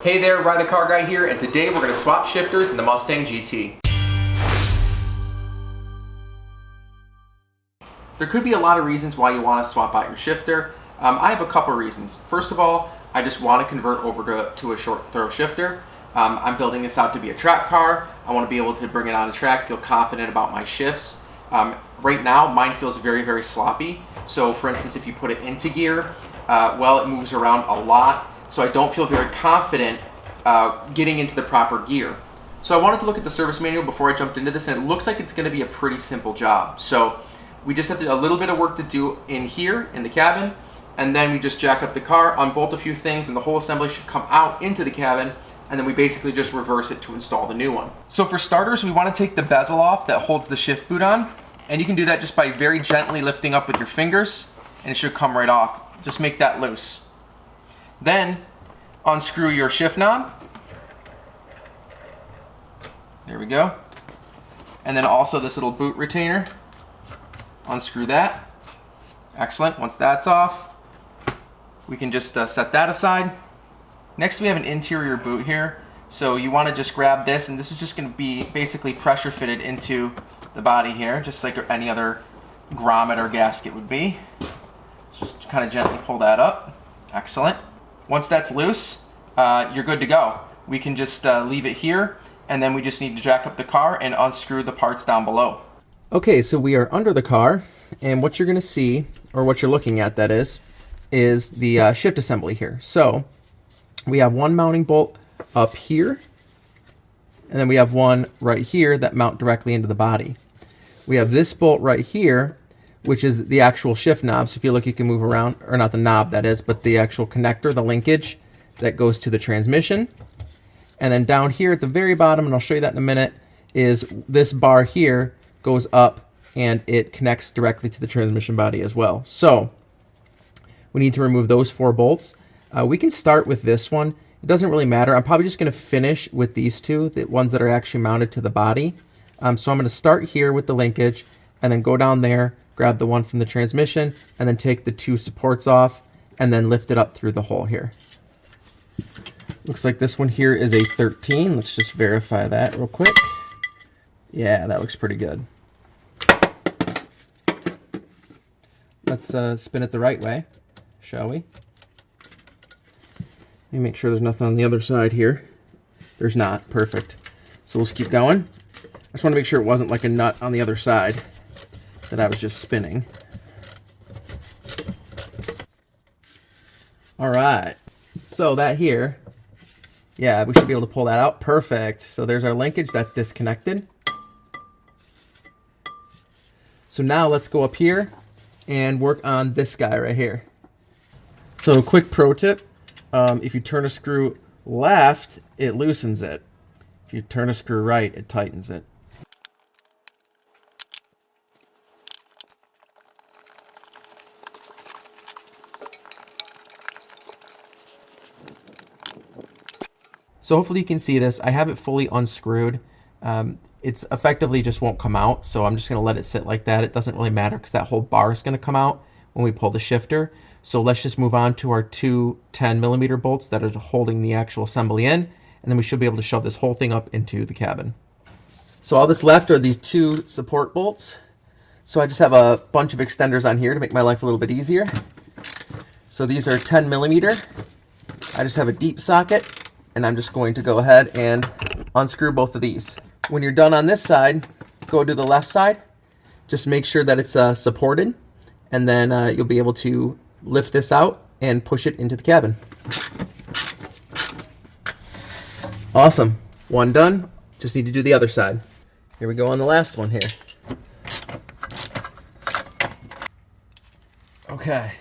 Hey there, Ride the Car Guy here, and today we're going to swap shifters in the Mustang GT. There could be a lot of reasons why you want to swap out your shifter. I have a couple reasons. First of all, I just want to convert over to a short throw shifter. I'm building this out to be a track car. I want to be able to bring it on a track, feel confident about my shifts. Right now, mine feels very, very sloppy. So for instance, if you put it into gear, it moves around a lot. So I don't feel very confident getting into the proper gear. So I wanted to look at the service manual before I jumped into this, and it looks like it's going to be a pretty simple job. So we just have a little bit of work to do in here in the cabin, and then we just jack up the car, unbolt a few things, and the whole assembly should come out into the cabin, and then we basically just reverse it to install the new one. So for starters, we want to take the bezel off that holds the shift boot on, and you can do that just by very gently lifting up with your fingers, and it should come right off. Just make that loose. Then unscrew your shift knob. There we go. And then also this little boot retainer. Unscrew that. Excellent. Once that's off, we can just set that aside. Next we have an interior boot here. So you want to just grab this, and this is just going to be basically pressure fitted into the body here, just like any other grommet or gasket would be. So just kind of gently pull that up. Excellent. Once that's loose, you're good to go. We can just leave it here, and then we just need to jack up the car and unscrew the parts down below. Okay, so we are under the car, and what you're going to see, or what you're looking at that is the shift assembly here. So we have one mounting bolt up here, and then we have one right here that mount directly into the body. We have this bolt right here, which is the actual shift knob. So if you look, you can move around, or not the knob that is, but the actual connector, the linkage that goes to the transmission. And then down here at the very bottom, and I'll show you that in a minute, is this bar here goes up and it connects directly to the transmission body as well. So we need to remove those 4 bolts. We can start with this one. It doesn't really matter. I'm probably just going to finish with these two, the ones that are actually mounted to the body. So I'm going to start here with the linkage and then go down there, grab the one from the transmission, and then take the 2 supports off and then lift it up through the hole here. Looks like this one here is a 13. Let's just verify that real quick. Yeah, that looks pretty good. Let's spin it the right way, shall we? Let me make sure there's nothing on the other side here. There's not. Perfect. So we'll just keep going. I just want to make sure it wasn't like a nut on the other side that I was just spinning. All right, so that here, yeah, we should be able to pull that out. Perfect. So there's our linkage that's disconnected. So now let's go up here and work on this guy right here. So a quick pro tip, if you turn a screw left, it loosens it. If you turn a screw right, it tightens it. So hopefully you can see this. I have it fully unscrewed. It's effectively just won't come out, so I'm just going to let it sit like that. It doesn't really matter because that whole bar is going to come out when we pull the shifter. So let's just move on to our 2 10mm bolts that are holding the actual assembly in, and then we should be able to shove this whole thing up into the cabin. So all that's left are these 2 support bolts. So I just have a bunch of extenders on here to make my life a little bit easier. So these are 10mm. I just have a deep socket, and I'm just going to go ahead and unscrew both of these. When you're done on this side, go to the left side. Just make sure that it's supported, and then you'll be able to lift this out and push it into the cabin. Awesome. One done. Just need to do the other side. Here we go on the last one here. Okay.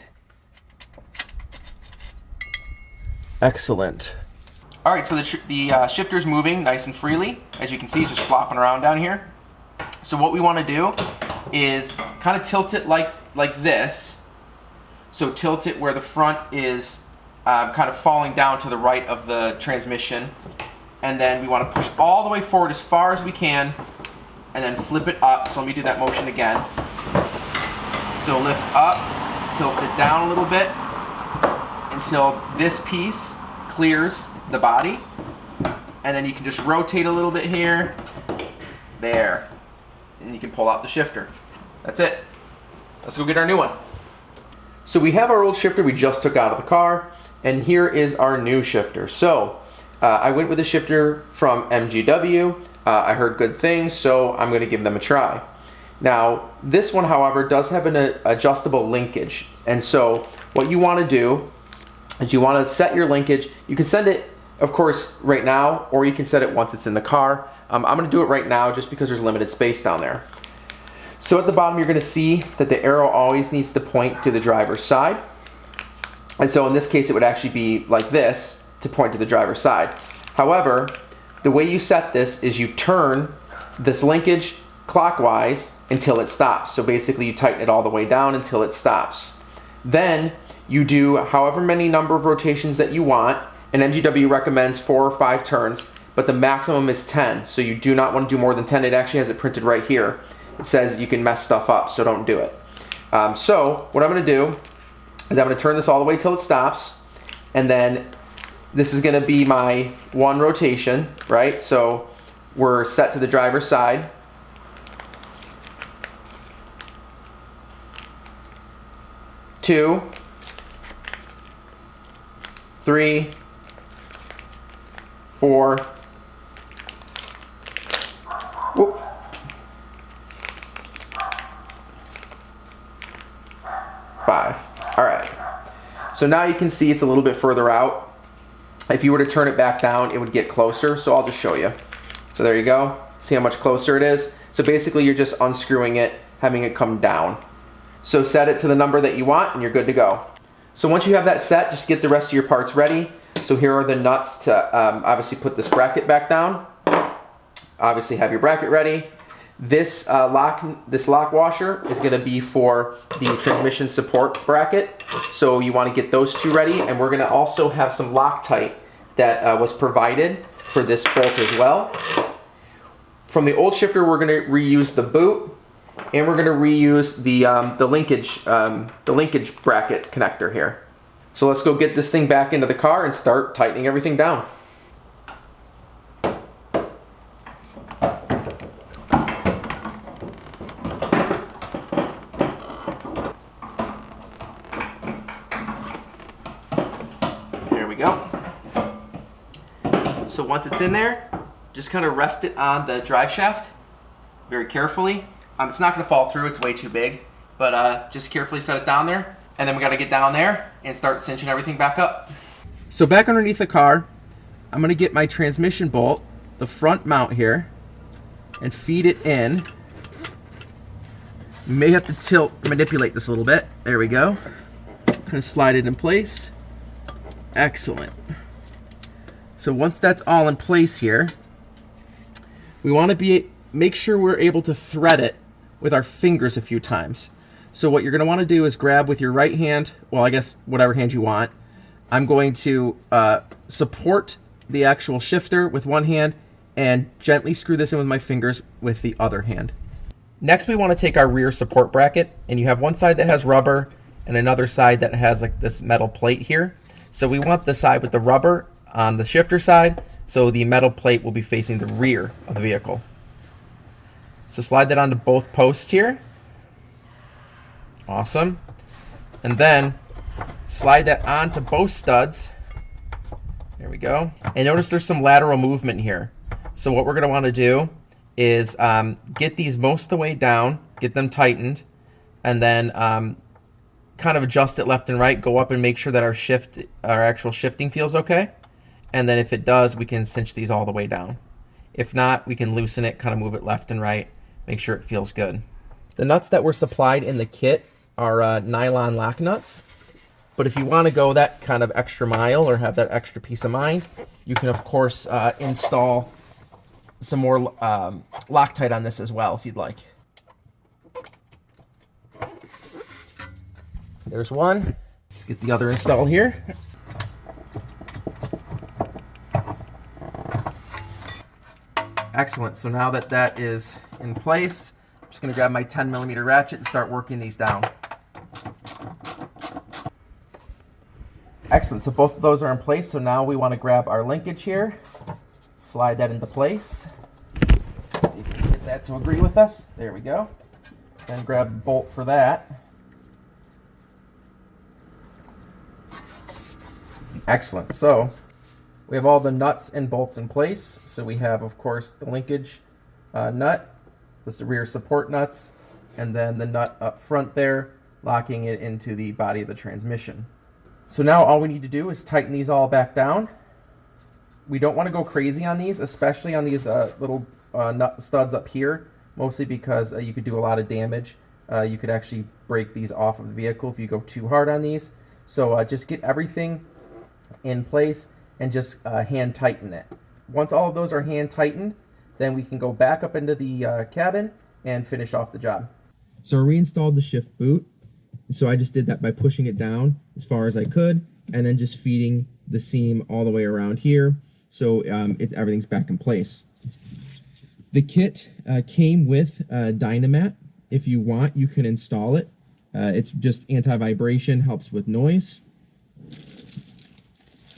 Excellent. All right, so the shifter's moving nice and freely. As you can see, it's just flopping around down here. So what we want to do is kind of tilt it like this. So tilt it where the front is kind of falling down to the right of the transmission. And then we want to push all the way forward as far as we can, and then flip it up. So let me do that motion again. So lift up, tilt it down a little bit until this piece clears the body, and then you can just rotate a little bit here, there, and you can pull out the shifter. That's it. Let's go get our new one. So we have our old shifter we just took out of the car, and here is our new shifter. So I went with a shifter from MGW. I heard good things, so I'm going to give them a try. Now, this one, however, does have an adjustable linkage, and so what you want to do is you want to set your linkage. You can set it, of course, right now, or you can set it once it's in the car. I'm going to do it right now just because there's limited space down there. So at the bottom, you're going to see that the arrow always needs to point to the driver's side. And so in this case, it would actually be like this to point to the driver's side. However, the way you set this is you turn this linkage clockwise until it stops. So basically you tighten it all the way down until it stops. Then you do however many number of rotations that you want, and MGW recommends 4 or 5 turns, but the maximum is 10. So you do not want to do more than 10. It actually has it printed right here. It says you can mess stuff up, so don't do it. So what I'm going to do is I'm going to turn this all the way till it stops, and then this is going to be my 1 rotation, right? So we're set to the driver's side. 2, 3, 4, whoop, 5. All right. So now you can see it's a little bit further out. If you were to turn it back down, it would get closer. So I'll just show you. So there you go. See how much closer it is? So basically you're just unscrewing it, having it come down. So set it to the number that you want and you're good to go. So once you have that set, just get the rest of your parts ready. So here are the nuts to obviously put this bracket back down. Obviously have your bracket ready. This lock washer is going to be for the transmission support bracket. So you want to get those 2 ready, and we're going to also have some Loctite that was provided for this bolt as well. From the old shifter, we're going to reuse the boot, and we're going to reuse the linkage bracket connector here. So let's go get this thing back into the car and start tightening everything down. There we go. So once it's in there, just kind of rest it on the drive shaft very carefully. It's not going to fall through, it's way too big, but just carefully set it down there, and then we got to get down there and start cinching everything back up. So back underneath the car, I'm going to get my transmission bolt, the front mount here, and feed it in. You may have to manipulate this a little bit. There we go. Kind of slide it in place. Excellent. So once that's all in place here, we want to make sure we're able to thread it with our fingers a few times. So what you're going to want to do is grab with your right hand, well, I guess whatever hand you want. I'm going to support the actual shifter with one hand and gently screw this in with my fingers with the other hand. Next, we want to take our rear support bracket, and you have one side that has rubber and another side that has like this metal plate here. So we want the side with the rubber on the shifter side, so the metal plate will be facing the rear of the vehicle. So slide that onto both posts here. Awesome. And then slide that onto both studs. There we go. And notice there's some lateral movement here. So what we're going to want to do is get these most of the way down, get them tightened, and then kind of adjust it left and right, go up and make sure that our actual shifting feels okay. And then if it does, we can cinch these all the way down. If not, we can loosen it, kind of move it left and right, make sure it feels good. The nuts that were supplied in the kit are nylon lock nuts. But if you want to go that kind of extra mile or have that extra peace of mind, you can of course install some more Loctite on this as well if you'd like. There's one. Let's get the other installed here. Excellent. So now that that is in place, I'm just going to grab my 10mm ratchet and start working these down. Excellent, so both of those are in place. So now we want to grab our linkage here, slide that into place. Let's see if we can get that to agree with us. There we go. Then grab a bolt for that. Excellent, so we have all the nuts and bolts in place. So we have, of course, the linkage nut, the rear support nuts, and then the nut up front there, locking it into the body of the transmission. So now all we need to do is tighten these all back down. We don't want to go crazy on these, especially on these little nut studs up here, mostly because you could do a lot of damage. You could actually break these off of the vehicle if you go too hard on these. So just get everything in place and just hand tighten it. Once all of those are hand tightened, then we can go back up into the cabin and finish off the job. So I reinstalled the shift boot. So I just did that by pushing it down as far as I could and then just feeding the seam all the way around here. So everything's back in place. The kit came with Dynamat. If you want, you can install it. It's just anti-vibration, helps with noise.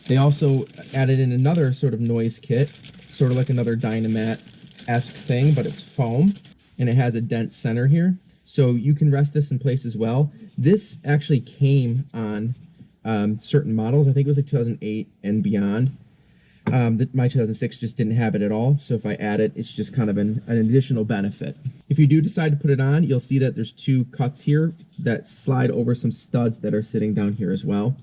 They also added in another sort of noise kit, sort of like another Dynamat-esque thing, but it's foam, and it has a dent center here. So you can rest this in place as well. This actually came on certain models. I think it was like 2008 and beyond. My 2006 just didn't have it at all. So if I add it, it's just kind of an additional benefit. If you do decide to put it on, you'll see that there's two cuts here that slide over some studs that are sitting down here as well.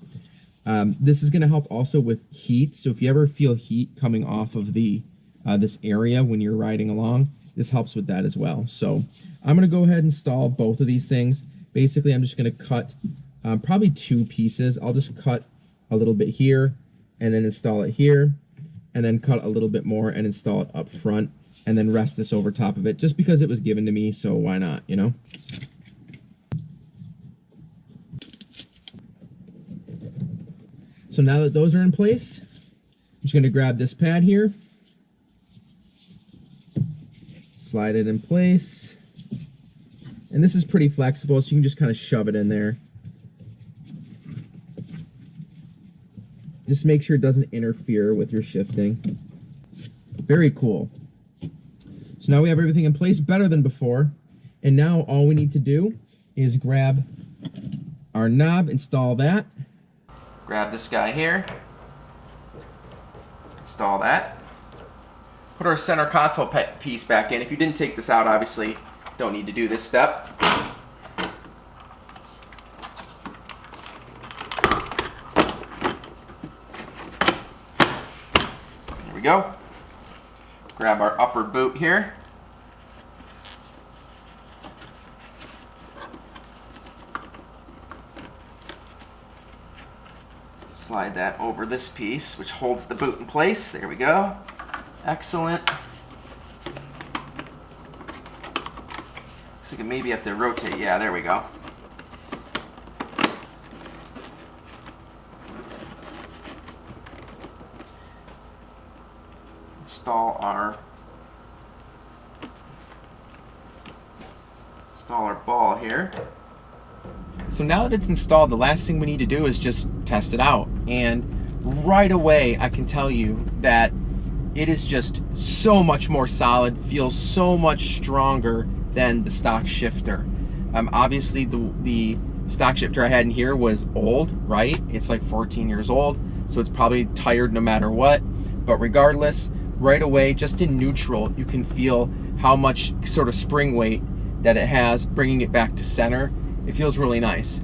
This is going to help also with heat. So if you ever feel heat coming off of the this area when you're riding along, this helps with that as well. So I'm going to go ahead and install both of these things. Basically, I'm just going to cut probably two pieces. I'll just cut a little bit here and then install it here, and then cut a little bit more and install it up front, and then rest this over top of it just because it was given to me, so why not, you know? So now that those are in place, I'm just going to grab this pad here, slide it in place, and this is pretty flexible, so you can just kind of shove it in there. Just make sure it doesn't interfere with your shifting. Very cool. So now we have everything in place, better than before. And now all we need to do is grab our knob, install that. Grab this guy here, install that. Put our center console piece back in. If you didn't take this out, obviously, don't need to do this step. There we go. Grab our upper boot here. Slide that over this piece, which holds the boot in place. There we go. Excellent. Looks like it maybe have to rotate. Yeah, there we go. Install our ball here. So now that it's installed, the last thing we need to do is just test it out. And right away, I can tell you that it is just so much more solid, feels so much stronger than the stock shifter. Obviously, the stock shifter I had in here was old, right? It's like 14 years old, so it's probably tired no matter what. But regardless, right away, just in neutral, you can feel how much sort of spring weight that it has, bringing it back to center. It feels really nice.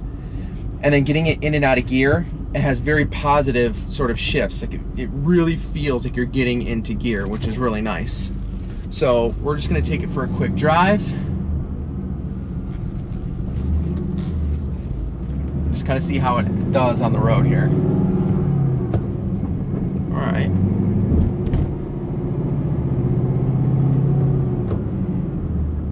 And then getting it in and out of gear, it has very positive sort of shifts. Like it really feels like you're getting into gear, which is really nice. So we're just gonna take it for a quick drive. Just kind of see how it does on the road here. All right.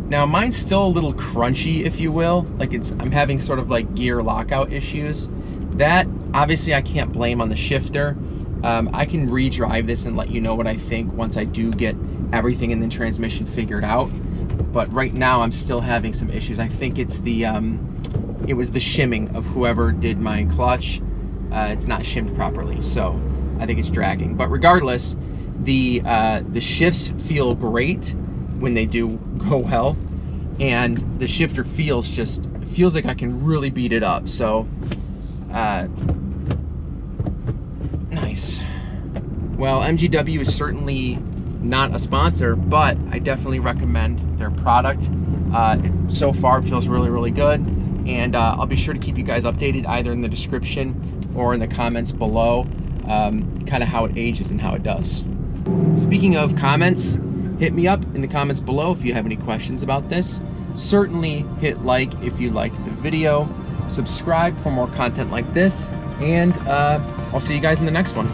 Now mine's still a little crunchy, if you will. Like I'm having sort of like gear lockout issues. That obviously I can't blame on the shifter. I can re-drive this and let you know what I think once I do get everything in the transmission figured out. But right now I'm still having some issues. I think it's the it was the shimming of whoever did my clutch. it's not shimmed properly, so I think it's dragging. But regardless, the shifts feel great when they do go well, and the shifter feels like I can really beat it up. So nice. Well, MGW is certainly not a sponsor, but I definitely recommend their product. So far it feels really, really good, and I'll be sure to keep you guys updated either in the description or in the comments below, kind of how it ages and how it does. Speaking of comments, hit me up in the comments below if you have any questions about this. Certainly hit like if you liked the video, subscribe for more content like this, and I'll see you guys in the next one.